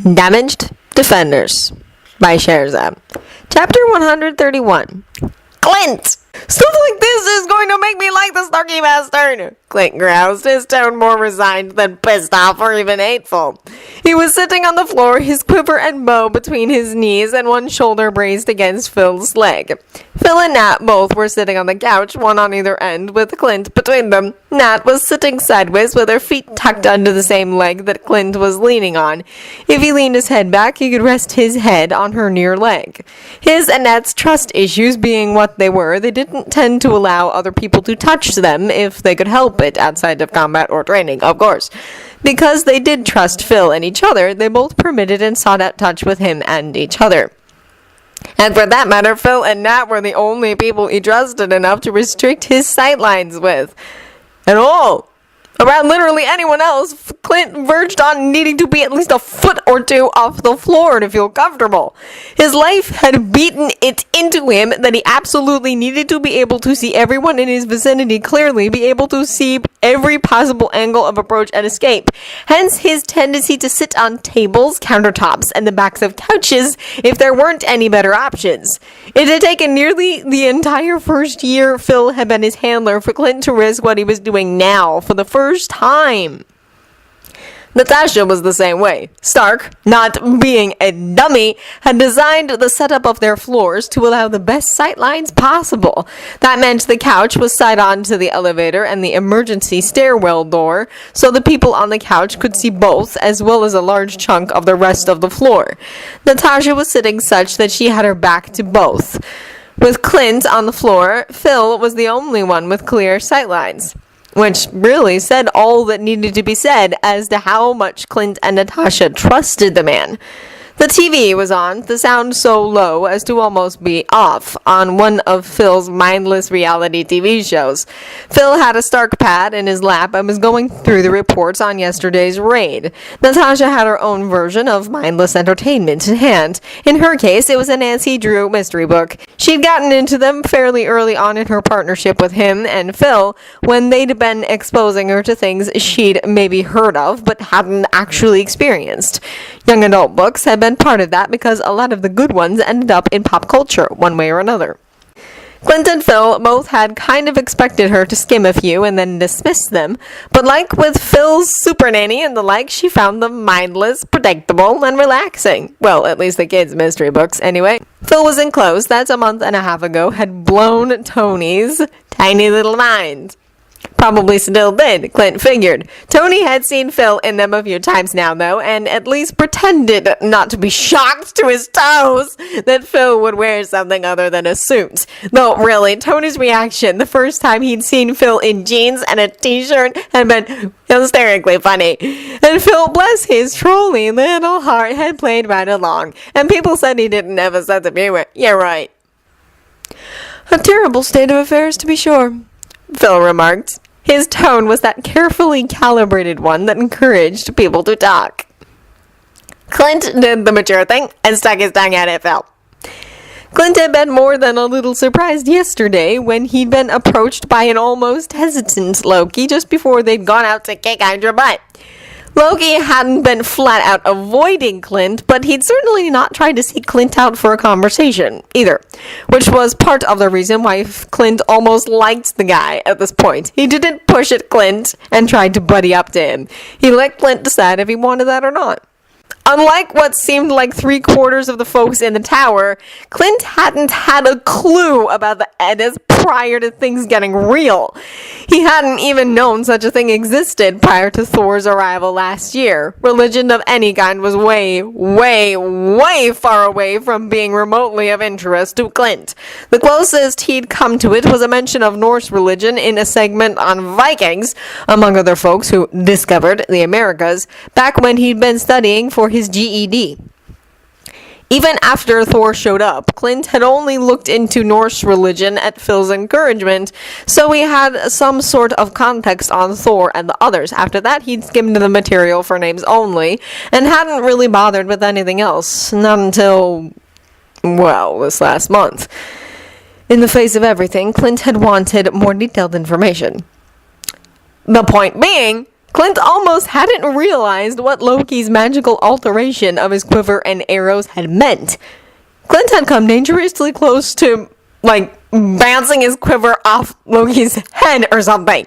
Damaged Defenders by Scherzab. Chapter 131. Clint! Stuff like this is going to make me like the snarky bastard, Clint groused, his tone more resigned than pissed off or even hateful. He was sitting on the floor, his quiver and bow between his knees and one shoulder braced against Phil's leg. Phil and Nat both were sitting on the couch, one on either end, with Clint between them. Nat was sitting sideways with her feet tucked under the same leg that Clint was leaning on. If he leaned his head back, he could rest his head on her near leg. His and Nat's trust issues being what they were, they didn't tend to allow other people to touch them if they could help it, outside of combat or training, of course. Because they did trust Phil and each other, they both permitted and sought out touch with him and each other. And for that matter, Phil and Nat were the only people he trusted enough to restrict his sightlines with. At all. Around literally anyone else, Clint verged on needing to be at least a foot or two off the floor to feel comfortable. His life had beaten it into him that he absolutely needed to be able to see everyone in his vicinity clearly, be able to see every possible angle of approach and escape. Hence his tendency to sit on tables, countertops, and the backs of couches if there weren't any better options. It had taken nearly the entire first year Phil had been his handler for Clint to risk what he was doing now for the first time. Natasha was the same way. Stark, not being a dummy, had designed the setup of their floors to allow the best sight lines possible. That meant the couch was side on to the elevator and the emergency stairwell door, so the people on the couch could see both, as well as a large chunk of the rest of the floor. Natasha was sitting such that she had her back to both. With Clint on the floor, Phil was the only one with clear sight lines. Which really said all that needed to be said as to how much Clint and Natasha trusted the man. The TV was on, the sound so low as to almost be off, on one of Phil's mindless reality TV shows. Phil had a Stark pad in his lap and was going through the reports on yesterday's raid. Natasha had her own version of mindless entertainment in hand. In her case, it was a Nancy Drew mystery book. She'd gotten into them fairly early on in her partnership with him and Phil, when they'd been exposing her to things she'd maybe heard of, but hadn't actually experienced. Young adult books had been part of that because a lot of the good ones ended up in pop culture, one way or another. Clint and Phil both had kind of expected her to skim a few and then dismiss them, but like with Phil's Super Nanny and the like, she found them mindless, predictable, and relaxing. Well, at least the kids' mystery books, anyway. Phil was enclosed, that's a month and a half ago, had blown Tony's tiny little mind. Probably still did, Clint figured. Tony had seen Phil in them a few times now, though, and at least pretended not to be shocked to his toes that Phil would wear something other than a suit. Though, really, Tony's reaction the first time he'd seen Phil in jeans and a t-shirt had been hysterically funny. And Phil, bless his trolly little heart, had played right along, and people said he didn't have a sense of humor. Yeah, right. A terrible state of affairs, to be sure, Phil remarked. His tone was that carefully calibrated one that encouraged people to talk. Clint did the mature thing and stuck his tongue at it, Phil. Clint had been more than a little surprised yesterday when he'd been approached by an almost hesitant Loki just before they'd gone out to kick Hydra butt. Loki hadn't been flat out avoiding Clint, but he'd certainly not tried to seek Clint out for a conversation, either. Which was part of the reason why Clint almost liked the guy at this point. He didn't push at Clint and tried to buddy up to him. He let Clint decide if he wanted that or not. Unlike what seemed like 3/4 of the folks in the tower, Clint hadn't had a clue about the Eddas prior to things getting real. He hadn't even known such a thing existed prior to Thor's arrival last year. Religion of any kind was way, way, way far away from being remotely of interest to Clint. The closest he'd come to it was a mention of Norse religion in a segment on Vikings, among other folks who discovered the Americas, back when he'd been studying for his GED. Even after Thor showed up, Clint had only looked into Norse religion at Phil's encouragement, so he had some sort of context on Thor and the others. After that, he'd skimmed the material for names only, and hadn't really bothered with anything else, not until, well, this last month. In the face of everything, Clint had wanted more detailed information. The point being, Clint almost hadn't realized what Loki's magical alteration of his quiver and arrows had meant. Clint had come dangerously close to, bouncing his quiver off Loki's head or something.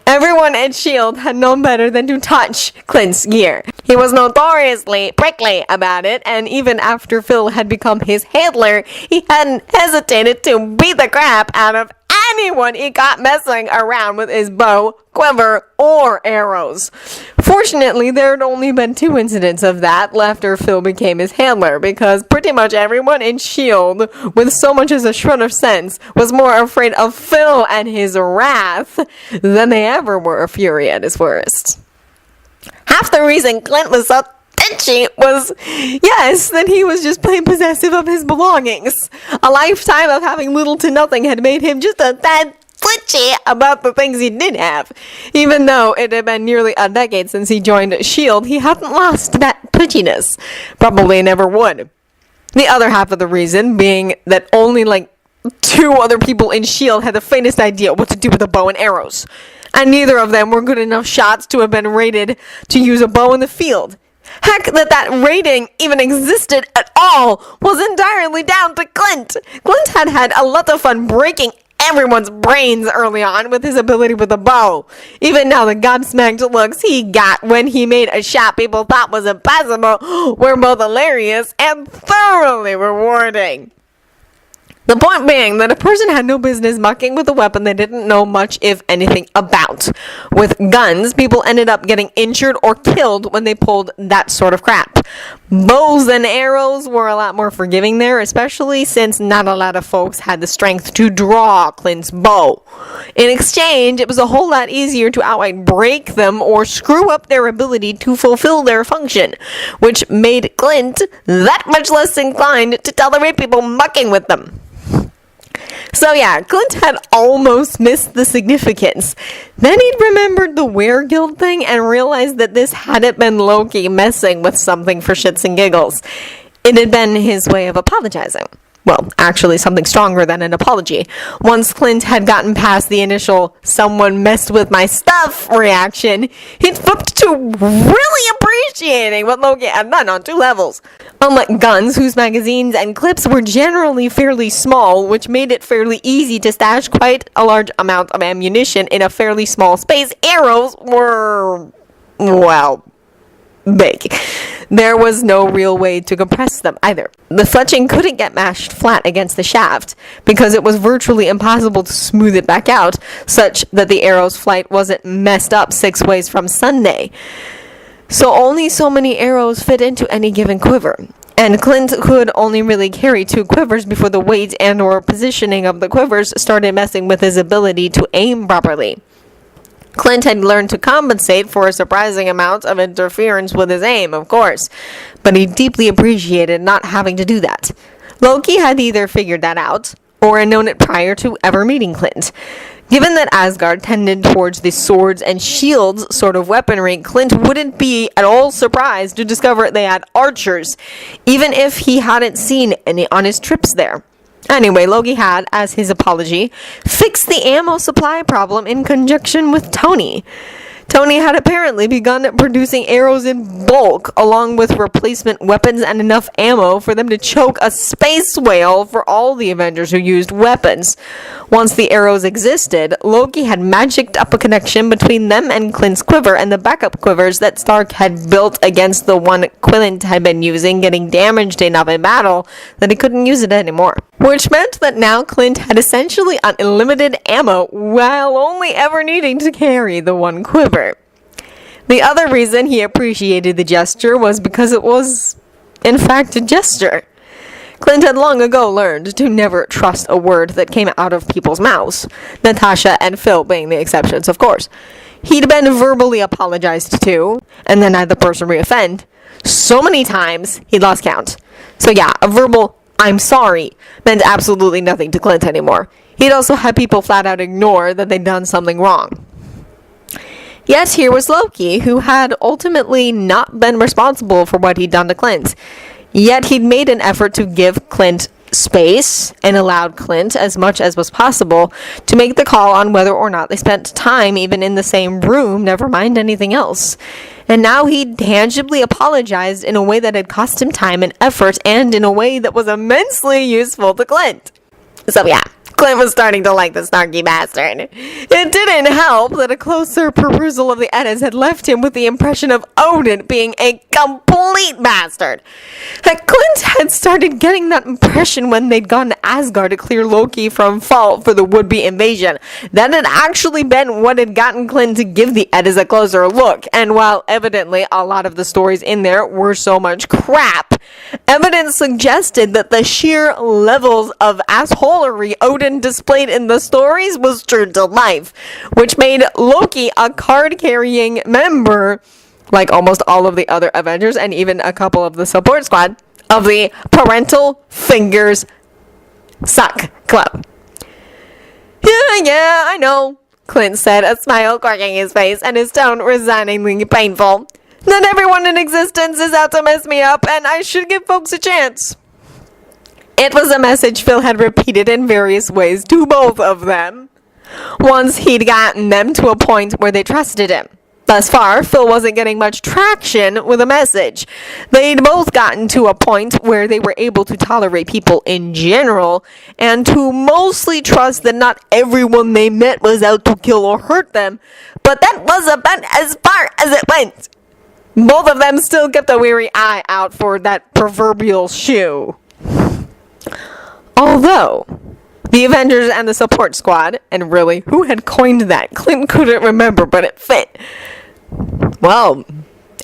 Everyone at S.H.I.E.L.D. had known better than to touch Clint's gear. He was notoriously prickly about it, and even after Phil had become his handler, he hadn't hesitated to beat the crap out of anyone he got messing around with his bow, quiver, or arrows. Fortunately, there had only been 2 incidents of that after Phil became his handler, because pretty much everyone in S.H.I.E.L.D., with so much as a shred of sense, was more afraid of Phil and his wrath than they ever were of Fury at his worst. Half the reason Clint was so twitchy was, yes, that he was just plain possessive of his belongings. A lifetime of having little to nothing had made him just a tad twitchy about the things he did have. Even though it had been nearly a decade since he joined S.H.I.E.L.D., he hadn't lost that twitchiness. Probably never would. The other half of the reason being that only 2 other people in S.H.I.E.L.D. had the faintest idea what to do with a bow and arrows. And neither of them were good enough shots to have been rated to use a bow in the field. Heck, that rating even existed at all was entirely down to Clint. Clint had had a lot of fun breaking everyone's brains early on with his ability with a bow. Even now, the gobsmacked looks he got when he made a shot people thought was impossible were both hilarious and thoroughly rewarding. The point being that a person had no business mucking with a weapon they didn't know much, if anything, about. With guns, people ended up getting injured or killed when they pulled that sort of crap. Bows and arrows were a lot more forgiving there, especially since not a lot of folks had the strength to draw Clint's bow. In exchange, it was a whole lot easier to outright break them or screw up their ability to fulfill their function, which made Clint that much less inclined to tolerate people mucking with them. So yeah, Clint had almost missed the significance. Then he'd remembered the Were-Guild thing and realized that this hadn't been Loki messing with something for shits and giggles. It had been his way of apologizing. Well, actually something stronger than an apology. Once Clint had gotten past the initial "someone messed with my stuff" reaction, he'd flipped to really appreciating what Loki had done on 2 levels. Unlike guns, whose magazines and clips were generally fairly small, which made it fairly easy to stash quite a large amount of ammunition in a fairly small space, arrows were, well, big. There was no real way to compress them either. The fletching couldn't get mashed flat against the shaft because it was virtually impossible to smooth it back out, such that the arrow's flight wasn't messed up 6 ways from Sunday. So only so many arrows fit into any given quiver. And Clint could only really carry 2 quivers before the weight and or positioning of the quivers started messing with his ability to aim properly. Clint had learned to compensate for a surprising amount of interference with his aim, of course, but he deeply appreciated not having to do that. Loki had either figured that out, or had known it prior to ever meeting Clint. Given that Asgard tended towards the swords and shields sort of weaponry, Clint wouldn't be at all surprised to discover they had archers, even if he hadn't seen any on his trips there. Anyway, Loki had, as his apology, fixed the ammo supply problem in conjunction with Tony. Tony had apparently begun producing arrows in bulk, along with replacement weapons and enough ammo for them to choke a space whale for all the Avengers who used weapons. Once the arrows existed, Loki had magicked up a connection between them and Clint's quiver and the backup quivers that Stark had built against the one Clint had been using, getting damaged enough in battle that he couldn't use it anymore. Which meant that now Clint had essentially unlimited ammo while only ever needing to carry the one quiver. The other reason he appreciated the gesture was because it was, in fact, a gesture. Clint had long ago learned to never trust a word that came out of people's mouths, Natasha and Phil being the exceptions, of course. He'd been verbally apologized to, and then had the person reoffend, so many times he'd lost count. So yeah, a verbal "I'm sorry" meant absolutely nothing to Clint anymore. He'd also had people flat out ignore that they'd done something wrong. Yet here was Loki, who had ultimately not been responsible for what he'd done to Clint. Yet he'd made an effort to give Clint space and allowed Clint, as much as was possible, to make the call on whether or not they spent time even in the same room, never mind anything else. And now he tangibly apologized in a way that had cost him time and effort, and in a way that was immensely useful to Clint. So yeah, Clint was starting to like the snarky bastard. It didn't help that a closer perusal of the edits had left him with the impression of Odin being a complete bastard. That Clint had started getting that impression when they'd gone to Asgard to clear Loki from fault for the would-be invasion. That had actually been what had gotten Clint to give the edits a closer look, and while evidently a lot of the stories in there were so much crap, evidence suggested that the sheer levels of assholery Odin displayed in the stories was true to life, which made Loki a card-carrying member, like almost all of the other Avengers and even a couple of the support squad, of the Parental Fingers Suck Club. Yeah, I know, Clint said, a smile cracking his face and his tone resigningly painful. Not everyone in existence is out to mess me up, and I should give folks a chance. It was a message Phil had repeated in various ways to both of them. Once he'd gotten them to a point where they trusted him. Thus far, Phil wasn't getting much traction with a message. They'd both gotten to a point where they were able to tolerate people in general, and to mostly trust that not everyone they met was out to kill or hurt them, but that was about as far as it went. Both of them still kept a weary eye out for that proverbial shoe. Although, the Avengers and the support squad, and really, who had coined that? Clint couldn't remember, but it fit. Well,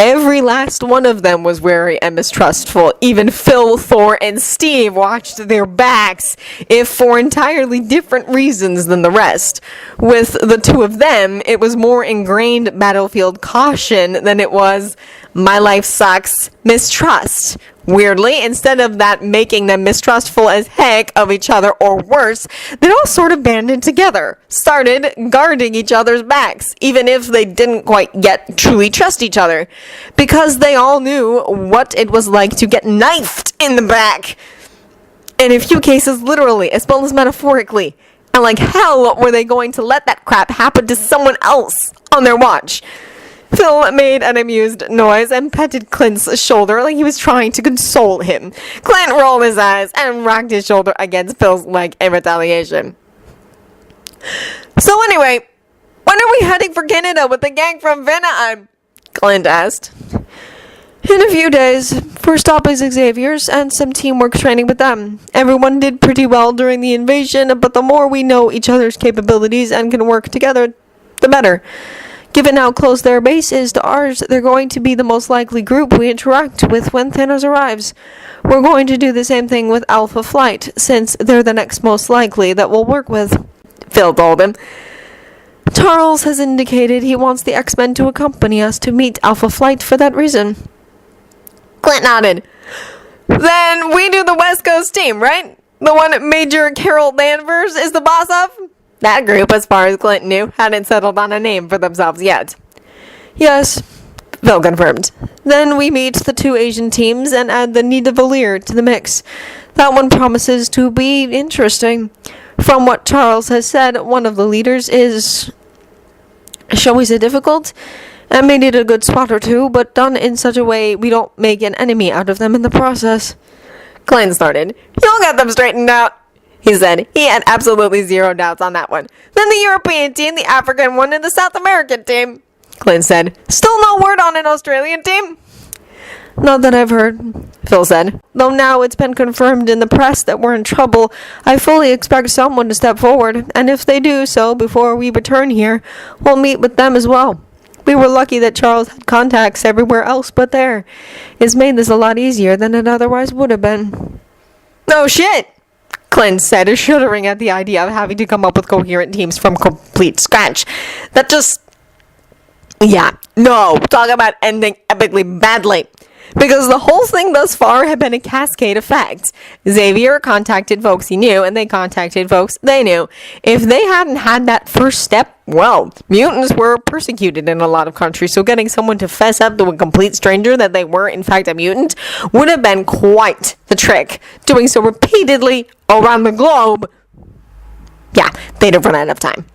every last one of them was wary and mistrustful. Even Phil, Thor, and Steve watched their backs, if for entirely different reasons than the rest. With the two of them, it was more ingrained battlefield caution than it was my life sucks mistrust. Weirdly, instead of that making them mistrustful as heck of each other or worse, they all sort of banded together, started guarding each other's backs, even if they didn't quite yet truly trust each other, because they all knew what it was like to get knifed in the back. In a few cases, literally, as well as metaphorically. And like hell were they going to let that crap happen to someone else on their watch. Phil made an amused noise and petted Clint's shoulder like he was trying to console him. Clint rolled his eyes and rocked his shoulder against Phil's leg in retaliation. So anyway, when are we heading for Canada with the gang from Vanaheim? Clint asked. In a few days. First stop is Xavier's and some teamwork training with them. Everyone did pretty well during the invasion, but the more we know each other's capabilities and can work together, the better. Given how close their base is to ours, they're going to be the most likely group we interact with when Thanos arrives. We're going to do the same thing with Alpha Flight, since they're the next most likely that we'll work with, Phil told him. Charles has indicated he wants the X-Men to accompany us to meet Alpha Flight for that reason. Clint nodded. Then we do the West Coast team, right? The one Major Carol Danvers is the boss of? That group, as far as Clint knew, hadn't settled on a name for themselves yet. Yes, Phil confirmed. Then we meet the two Asian teams and add the Nidavellir to the mix. That one promises to be interesting. From what Charles has said, one of the leaders is, shall we say, difficult, and may need a good spot or two, but done in such a way we don't make an enemy out of them in the process. Clint started. You'll get them straightened out, he said. He had absolutely zero doubts on that one. Then the European team, the African one, and the South American team, Clint said. Still no word on an Australian team? Not that I've heard, Phil said. Though now it's been confirmed in the press that we're in trouble, I fully expect someone to step forward, and if they do so before we return here, we'll meet with them as well. We were lucky that Charles had contacts everywhere else but there. It's made this a lot easier than it otherwise would have been. No shit, Clint said, shuddering at the idea of having to come up with coherent teams from complete scratch. That just... Yeah, no, talk about ending epically badly. Because the whole thing thus far had been a cascade effect. Xavier contacted folks he knew, and they contacted folks they knew. If they hadn't had that first step, well, mutants were persecuted in a lot of countries, so getting someone to fess up to a complete stranger that they were in fact a mutant would have been quite the trick. Doing so repeatedly around the globe, yeah, they'd have run out of time.